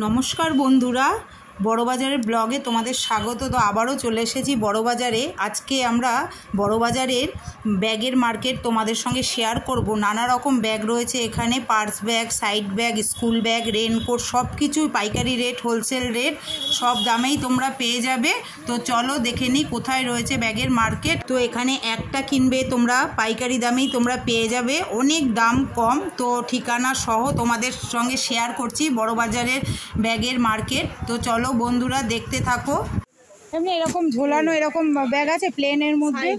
নমস্কার বন্ধুরা, বড়বাজারের ব্লগে তোমাদের স্বাগত। তো আবারও চলে এসেছি বড়বাজারে। আজকে আমরা বড়বাজারের ব্যাগের মার্কেট তোমাদের সঙ্গে শেয়ার করব। নানা রকম ব্যাগ রয়েছে এখানে, purse bag, side bag, school bag, raincoat, সব কিছুই পাইকারি রেট, হোলসেল রেট, সব দামেই তোমরা পেয়ে যাবে। তো চলো দেখে নিই কোথায় রয়েছে ব্যাগের মার্কেট। তো এখানে একটা কিনবে তোমরা পাইকারি দামেই তোমরা পেয়ে যাবে, অনেক দাম কম। তো ঠিকানা সহ তোমাদের সঙ্গে শেয়ার করছি বড়বাজারের ব্যাগের মার্কেট। তো চলো বন্ধুরা দেখতে থাকো। এমনি এরকম ঝোলানো এরকম ব্যাগ আছে প্লেনের মধ্যে,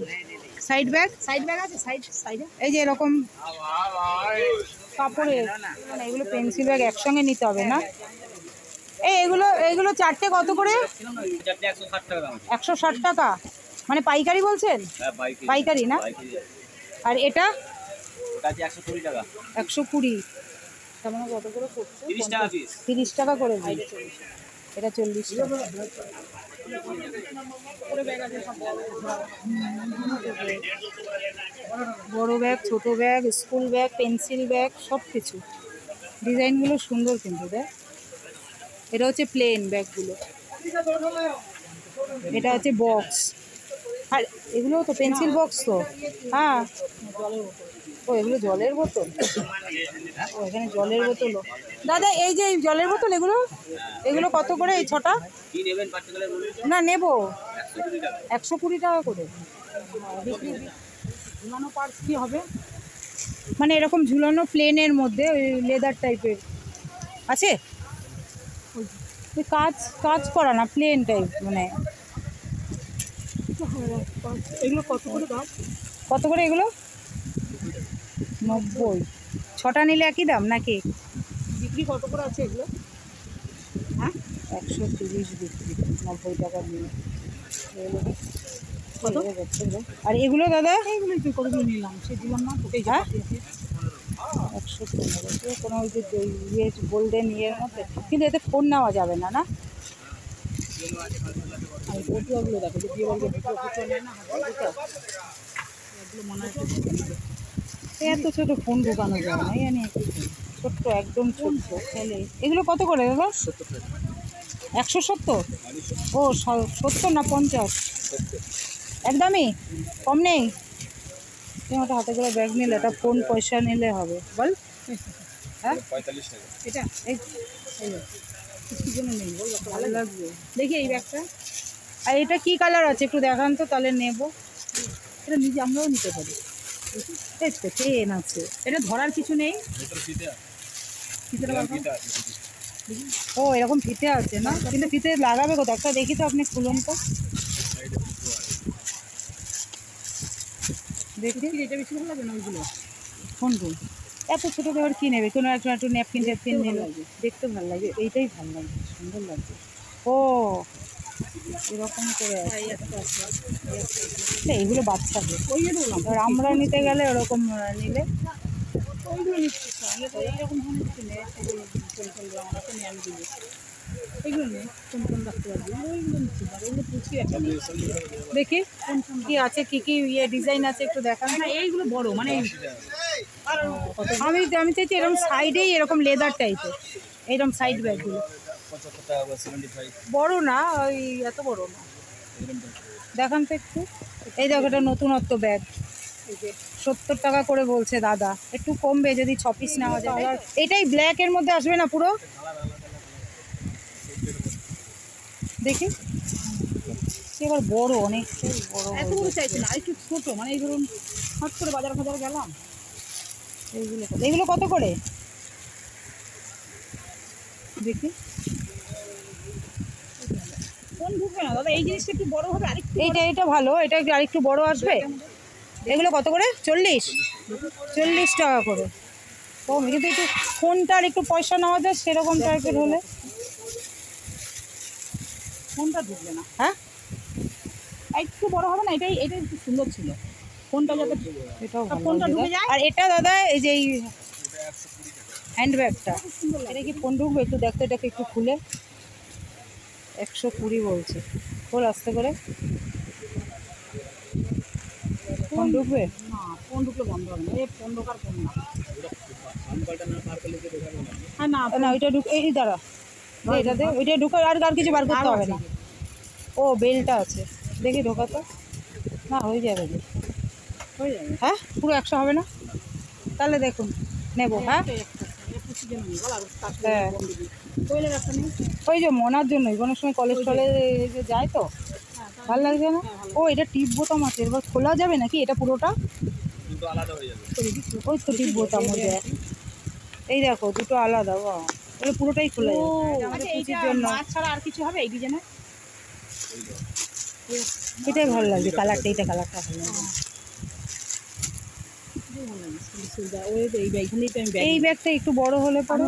সাইড ব্যাগ আছে, সাইডে এই যে এরকম কাপড়ের, মানে এগুলো পেন্সিল ব্যাগ একসঙ্গে নিতে হবে না? এগুলো চারটে কত করে? 160 টাকা। মানে পাইকারি বলছেন? পাইকারি না? আর এটা 120 তার মানে কত করে পড়ছে? 30 টাকা করে। এটা 40 টাকা। বড় ব্যাগ, ছোট bag, school bag, pencil bag, সব কিছু। ডিজাইনগুলো সুন্দর কিন্তু দেখ। এটা হচ্ছে প্লেন ব্যাগগুলো, এটা হচ্ছে বক্স। আর এগুলো তো পেন্সিল বক্স তো। হ্যাঁ, ও এগুলো জলের বোতল। ও এখানে জলের বোতলও। দাদা এই যে জলের বোতল, এগুলো কত করে? এই 6টা না নেব 120 টাকা করে। ঝুলানো পার্স কি হবে? মানে এরকম ঝুলানো প্লেনের মধ্যে ওই লেদার টাইপের আছে, কাজ করা না, প্লেন টাইপ। মানে এগুলো কত করে দাম? কত করে এগুলো? 90। 6টা নিলে একই দাম নাকি? বিক্রি কত করে আছে এগুলো? হ্যাঁ 130 বিক্রি, 90 টাকা নিয়ে। আর এগুলো দাদা এইগুলো কি করে নিলাম? সে দিলাম না তো। হ্যাঁ 115। কোনো ওই যে ইয়ে গোল্ডেন ইয়ের মধ্যে, কিন্তু এতে ফোন নেওয়া যাবে না না? এত ছোট ফোন ঢুকানো যায় না, জানি ছোট্ট, একদম ছোট্ট ছেলে। এগুলো কত করে দাদা? 170। ও 70 না 50? একদমই কম নেই? ওটা হাতে করে ব্যাগ নিলে, এটা ফোন পয়সা নিলে হবে বল? হ্যাঁ 45 টাকা। এটা কিছুর জন্য নেই, ভালো লাগবে দেখি এই ব্যাগটা। আর এটা কি কালার আছে একটু দেখান তো, তাহলে নেব। এটা নিজে আমরাও নিতে পারি। এই তো চেন আছে, এটা ধরার কিছু নেই। ও এরকম ফিতে আছে না, কিন্তু ফিতে লাগাবে কোথাও একটা দেখি তো, আপনি খুলুন তো দেখি। এটা বেশি ভালো লাগে না ওইগুলো? কোনগুলো? এত ছোটো ব্যাপার কী নেবে? কোনো একটু ন্যাপকিন ট্যাপকিন নিলে দেখতে ভালো লাগে। এইটাই ভালো লাগে, সুন্দর লাগবে। ও এরকম করে এইগুলো বাচ্চাদের, আর আমরা নিতে গেলে ওরকম নিলে দেখি কি আছে, কি কি ইয়ে ডিজাইন আছে একটু দেখান। না এইগুলো বড়, মানে আমি চাইছি এরকম সাইডেই এরকম লেদার টাইপের, এইরকম সাইড ব্যাগগুলো। বড় না, ওই এত বড় না। দেখান তো একটু। এই দেখো এটা নতুনত্ব ব্যাগ, 70 টাকা করে বলছে দাদা। একটু কমবে যদি 6 পিস নেওয়া যায়। এটাই ব্ল্যাকের মধ্যে আসবে না পুরো? দেখি এবার বড়, অনেকটাই বড়। এত বড় চাইছি না, একটু ছোট, মানে এই ধরুন হট করে বাজার গেলাম। এইগুলো কত করে দেখি? কোন ঢুকবে না দাদা? এই জিনিসটা একটু বড় হবে, আরেকটু এটা ভালো, এটা একটু আরেকটু বড় আসবে। এগুলো কত করে? 40 টাকা করে। কম, কিন্তু একটু ফোনটার একটু পয়সা নেওয়া যায় সেরকম টাইপের হলে। ফোনটা ঢুকবে না? হ্যাঁ একটু বড় হবে না? এটাই একটু সুন্দর ছিল, ফোনটা যাতে এটাও ফোনটা ঢুকে যায়। আর এটা দাদা এই যে হ্যান্ডব্যাগটা, এটা কি ফোন ঢুকবে? একটু দেখতে, এটাকে একটু খুলে। 120 বলছে। খোল আস্তে করে। ফোন ঢুকবে না? ফোন ঢুকলে বন্ধ হবে না। এই ফোন ঢোকার ফোন না, হ্যাঁ না না ওইটা ঢুক। এই দাঁড়া এটা দে, ওইটা ঢুকা, আর কিছু বার করতে হবে না। ও বেলটা আছে, দেখি ঢোকা তো না, হয়ে যাবে যে, হয়ে যাবে। হ্যাঁ পুরো 100 হবে না? তাহলে দেখুন নেবো। হ্যাঁ হ্যাঁ, ওই যে মনার জন্যই কোনো সময় কলেস্ট্রলে যায় তো, ভালো লাগছে না। ও এটা টিপ বোতাম আছে, এবার খোলা যাবে নাকি এটা পুরোটা? ওই তো টিপ বোতাম ওই দেখ, এই দেখো দুটো আলাদা, বাহ এটা পুরোটাই খোলা যাবে পুচির জন্য। ছাড়া আর কিছু হবে এই ডিজাইনে? এটাই ভালো লাগছে কালারটা, এইটা কালারটা ভালো লাগছে। এই ব্যাগটা একটু বড় হলে পরে,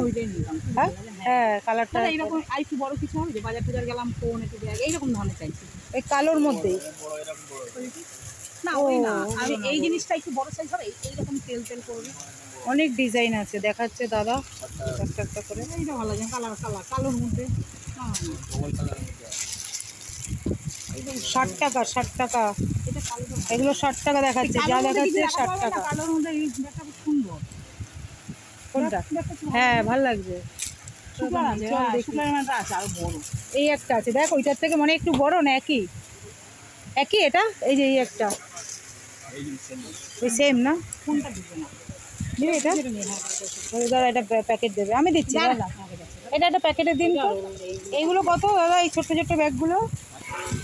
হ্যাঁ হ্যাঁ কালারটা এইরকম একটু বড় কিছু হবে যে বাজার টাজার গেলাম ফোন একটু ব্যাগ এইরকম ধরনের চাইছি, এই কালোর মধ্যেই না ওই না, আমি এই জিনিসটা একটু বড় সাইজ হবে এইরকম তেল তেল করবে। অনেক ডিজাইন আছে দেখাচ্ছে দাদা একটা একটা করে, এইটা ভালো লাগে কালার কালোর মধ্যে 60 টাকা 60 টাকা, এগুলো 60 টাকা দেখাচ্ছে, যা দেখাচ্ছে 60 টাকা। কালোর মধ্যে এই ব্যাগটা খুব সুন্দর, কোনটা? হ্যাঁ ভালো লাগছে, এই একটা আছে দেখ, ওইটার থেকে মনে একটু বড় না, একই একই এটা, এই যে এই একটা ওই সেম না, কোনটা দিবে না এটা? দাদা এটা প্যাকেট দেবে, আমি দিচ্ছি দাদা, এটা একটা প্যাকেটের দিন তো। এইগুলো কত দাদা এই ছোট্ট ছোট্ট ব্যাগগুলো?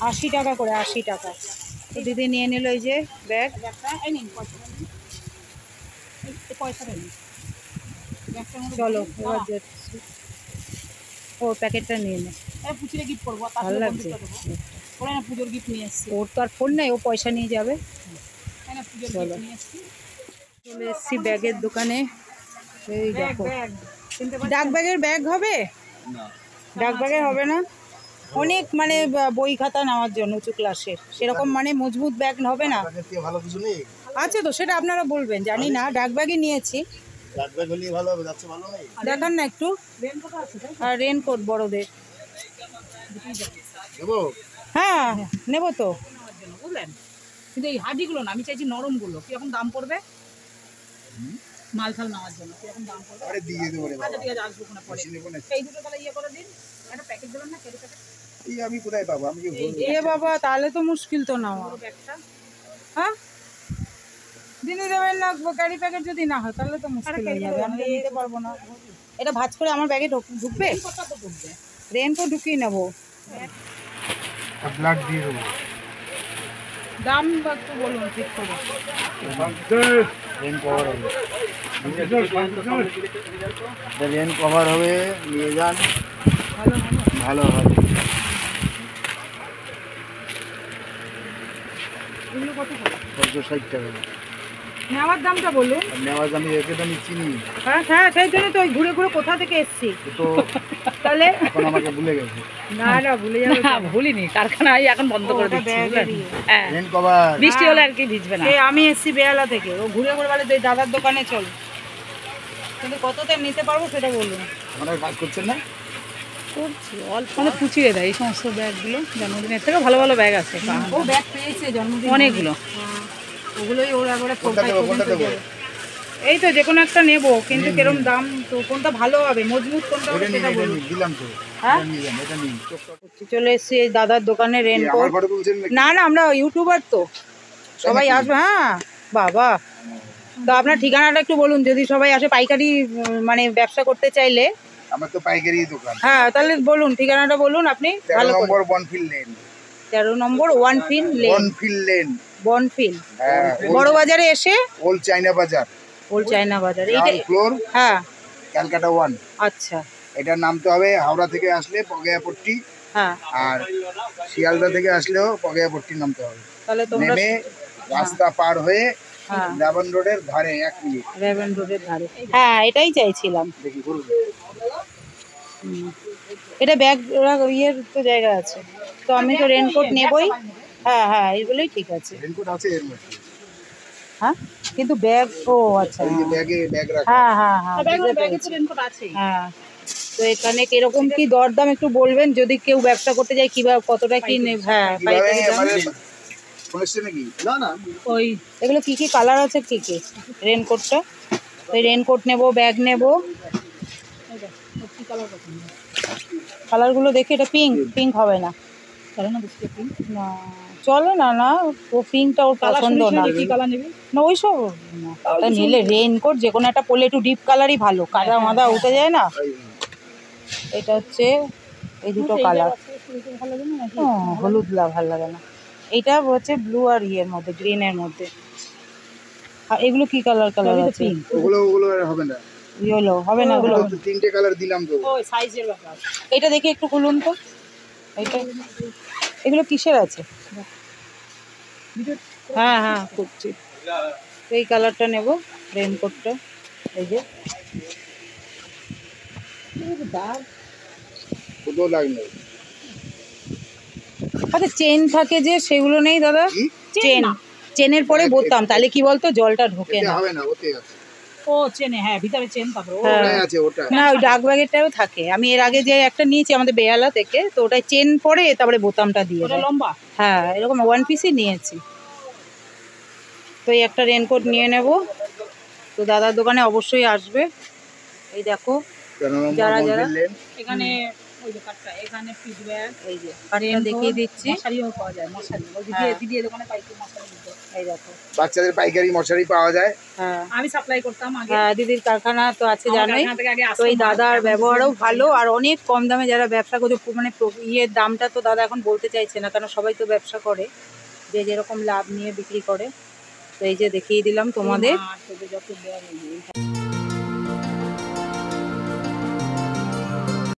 80 টাকা করে, 80 টাকা। তো দিদি নিয়ে নিল এই যে ব্যাগ, চলো এবার যাচ্ছি। ও প্যাকেটটা নিয়ে নে, ভালো লাগছে। ওর তো আর ফোন নেই, ও পয়সা নিয়ে যাবে। চলো চলে এসছি ব্যাগের দোকানে, এই দেখো ডাক ব্যাগের ব্যাগ হবে, ডাক ব্যাগের হবে না, অনেক মানে বই খাতা নেওয়ার জন্য উঁচু ক্লাসের, সেরকম মানে মজবুত ব্যাগ হবে না। আছে তো সেটা আপনারা বলবেন, জানি না, ডাক ব্যাগই নিয়েছি। দেখান না একটু, আর রেনকোট বড়দের, হ্যাঁ নেবো তো, বুঝলেন? কিন্তু এই হাডিগুলো না, আমি চাইছি নরমগুলো। কিরকম দাম পড়বে মাল ঠাল নেওয়ার জন্য, কিরকম দাম পড়বে? আচ্ছা ঠিক আছে, আসবো না পরে। এই দুটো তাহলে ইয়ে করে দিন, একটা প্যাকেট দেবেন না, কেটে প্যাকেট। এই আমি কোথায় পাবো? আমি এ বাবা তাহলে তো মুশকিল তো নেওয়া। হ্যাঁ দিনই দেবেন না, ক্যারি প্যাকেট যদি না হয় তাহলে তো মুশকিল হয়ে যাবে, আমি তো নিতে পারবো না। এটা ভাঁজ করে আমার ব্যাগে ঢুকবে, রেনকোট ঢুকিয়ে নেবো, ব্ল্যাক দিয়ে দেবো। দাম একটু বলুন ঠিক করে। রেন কভার হবে, রেন কভার হবে, নিয়ে যান, ভালো হবে। এগুলো কত করে? 60 টাকা। নেওয়ার দামটা বলুন। নেওয়ার দাম একে তো আমি চিনি। হ্যাঁ হ্যাঁ সেই জন্য তো ঘুরে ঘুরে কোথা থেকে এসছি তো তাহলে এখন আমাকে ভুলে গেছে। না না ভুলে যাবে না, ভুলিনি, কারখানায় এখন বন্ধ করে দিচ্ছি। হ্যাঁ রেন কভার বৃষ্টি হলে আর কি ভিজবে না। আমি এসছি বেহালা থেকে, ও ঘুরে ঘুরে বলে তুই দাদার দোকানে চল, কিন্তু কততে নিতে পারবো সেটা বলুন। আমরা কাজ করছেন না? করছি অল্প, মানে পুচিয়ে দেয় এই সমস্ত ব্যাগগুলো, জন্মদিনের থেকে ভালো ভালো ব্যাগ আছে। ও ব্যাগ পেয়েছে জন্মদিন অনেকগুলো, ওগুলোই ওর একবারে এই তো যে কোনো একটা নেবো, কিন্তু কিরম দাম, তো কোনটা ভালো হবে মজবুত কোনটা হবে সেটা বলুন। দিলাম তো, হ্যাঁ এটা নিন। চলে এসেছি এই দাদার দোকানে রেনকোট। না না আমরা ইউটিউবার তো সবাই আসবে। হ্যাঁ বাবা, তো আপনার ঠিকানাটা একটু বলুন, যদি সবাই আসে পাইকারি মানে ব্যবসা করতে চাইলে। আমার তো পাইকারি দোকান। হ্যাঁ তাহলে বলুন ঠিকানাটা বলুন আপনি। 13 নম্বর বনফিল্ড লেন। 13 নম্বর ওয়ানফিল্ড লেন। বনফিল্ড লেন, বনফিল্ড। হ্যাঁ বড় বাজারে এসে ওল্ড চায়না বাজার, ওল্ড চায়না বাজার এইটা ফ্লোর। হ্যাঁ ক্যালকাটা 1। আচ্ছা এটার নামতে হবে হাওড়া থেকে আসলে পগেয়াপট্টি, হ্যাঁ, আর শিয়ালদা থেকে আসলেও পগেয়াপট্টি নামতে হবে। তাহলে তোমরা নেমে রাস্তা পার হয়ে রাবণ রোডের ধারে 1 মিনিট, রাবণ রোডের ধারে। হ্যাঁ এটাই চাইছিলাম। দেখি ঘুরুন। এটা ব্যাগ ইয়ের তো জায়গা আছে, তো আমি তো রেনকোট নেবই। হ্যাঁ হ্যাঁ এইগুলোই ঠিক আছে। রেনকোট আছে এর মধ্যে। হ্যাঁ কিন্তু ব্যাগ, ও আচ্ছা এই যে ব্যাগে ব্যাগ রাখা। হ্যাঁ হ্যাঁ হ্যাঁ ব্যাগে তো রেনকোট আছে। হ্যাঁ তো এখানে কিরকম কি দরদাম একটু বলবেন, যদি কেউ ব্যবসা করতে যায় কিভাবে কতটা কি নেব? হ্যাঁ পাইকারি দাম শুনেছেন নাকি? না না, ওই এগুলো কি কি কালার আছে কি কি রেনকোটটা? ওই রেনকোট নেব, ব্যাগ নেব। কালারগুলো দেখে এটা পিঙ্ক হবে না, চলো না দেখি পিঙ্ক। না চলে না, না ও পিঙ্কটা ওর পছন্দ না। কি কালার নেবে? না ওইসব না, ওটা নিলে রেইনকোট যে কোনো একটা পরলে একটু ডিপ কালারই ভালো, কাদা মাদা উঠে যায় না। এটা হচ্ছে এই দুটো কালার, ভালো লাগে না নাকি? হলুদ ভালো লাগে না। এইটা হচ্ছে ব্লু আর ইয়ের মধ্যে, গ্রিনের মধ্যে। আর এগুলো কি কালার আছে? ওগুলো হবে না, ইয়েলো হবে না, ওগুলো তিনটে কালার দিলাম তো। ও সাইজের ব্যাপার। এটা দেখি একটু খুলুন তো, এইটা এগুলো কিসের আছে? হ্যাঁ হ্যাঁ করছি। এই কালারটা নেব, রেইনকোটটা। এই যে কোথাও দাগ নেই। আচ্ছা চেন থাকে যে, সেগুলো নেই দাদা? চেনের পরে বোতাম, তাহলে কি বলতো জলটা ঢোকে না। হবে না, ওতে আছে। ও চেনে, হ্যাঁ ভিতরে চেন পাবে। ও ওটাই আছে, ওটা না ওই ডাক ব্যাগেরটাও থাকে। আমি এর আগে যে একটা নিয়েছি আমাদের বেহালা থেকে, তো ওটাই চেন পরে তারপরে বোতামটা দিয়ে ওটা দেয়। লম্বা। হ্যাঁ এরকম 1 পিসই নিয়েছি। তো এই একটা রেনকোট নিয়ে নেব। তো দাদার দোকানে অবশ্যই আসবে। এই দেখো যারা এখানে ওই যে কাটটা, এখানে পিস ব্যাগ, এই যে কাটটা দেখিয়ে দিচ্ছি। মশারিও পাওয়া যায়, মশারি ওই হ্যাঁ। দিদি দোকানে পাইকারি মশারি দিত। এই দেখো বাচ্চাদের পাইকারি মশারি পাওয়া যায়। হ্যাঁ আমি সাপ্লাই করতাম আগে। হ্যাঁ দিদির কারখানা তো আছে আমার জানোই। কারখানা থেকে আগে তো এই আসতো দাদার মাল। ব্যবহারও ভালো, আর অনেক কম দামে যারা ব্যবসা করছে, মানে ইয়ের দামটা তো দাদা এখন বলতে চাইছে না, কারণ সবাই তো ব্যবসা করে, যে যেরকম লাভ নিয়ে বিক্রি করে। তো এই যে দেখিয়ে দিলাম তোমাদের। যত ব্যাগ